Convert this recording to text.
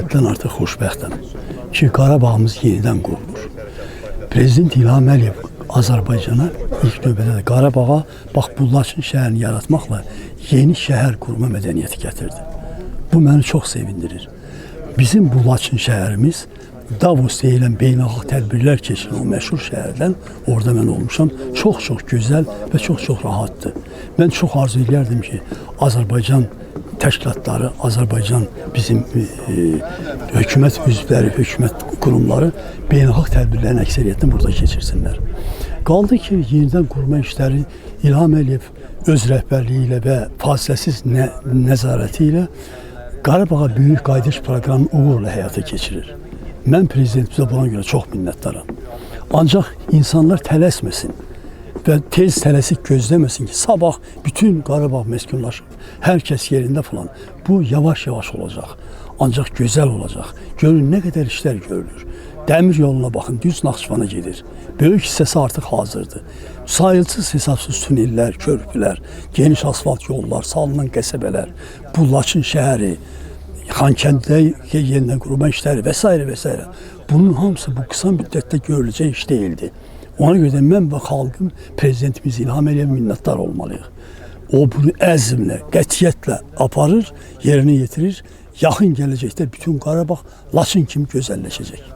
həddən artıq xoşbəxtəm ki, Qarabağımız yenidən qurulur. Prezident İlham Əliyev Azərbaycana ilk növbədə Qarabağa bax bu Laçın şəhərini yaratmaqla yeni şəhər qurma mədəniyyəti gətirdi. Bu məni çox sevindirir. Bizim bu Laçın şəhərimiz Davos deyilən beynəlxalq tədbirlər keçirilən o məşhur şəhərdən, orada mən olmuşam, çox-çox gözəl və çox-çox rahatdır. Mən çox arzu edərdim ki, Azərbaycan təşkilatları, Azərbaycan bizim hökumət üzvləri, hökumət qurumları beynəlxalq tədbirlərin əksəriyyətini burada keçirsinlər. Qaldı ki, yenidən qurma işləri İlham Əliyev öz rəhbərliyi ilə və fasiləsiz nəzarəti ilə Qarabağa böyük qayıdış proqramını uğurla həyata keçirir. Mən prezidentimizə buna görə çox minnətdaram. Ancaq insanlar tələsməsin və tez tələsik gözləməsin ki, sabah bütün Qarabağ məskunlaşıb, hər kəs yerində falan. Bu yavaş-yavaş olacaq, ancaq gözəl olacaq. Görün nə qədər işlər görülür. Dəmir yoluna baxın, düz Naxçıvana gedir. Böyük hissəsi artıq hazırdır. Sayılsız hesabsız tünellər, körpülər, geniş asfalt yollar, salınan qəsəbələr, bu Laçın şəhəri, Xankəndidə yenidən qurma işləri və s. və s. Bunun hamısı bu qısa müddətdə görüləcək iş deyildi. Ona görə də mən və xalqım prezidentimiz İlham Əliyevə minnətdar olmalıyıq. O bunu əzmlə, qətiyyətlə aparır, yerinə yetirir. Yaxın gələcəkdə bütün Qarabağ Laçın kimi gözəlləşəcək.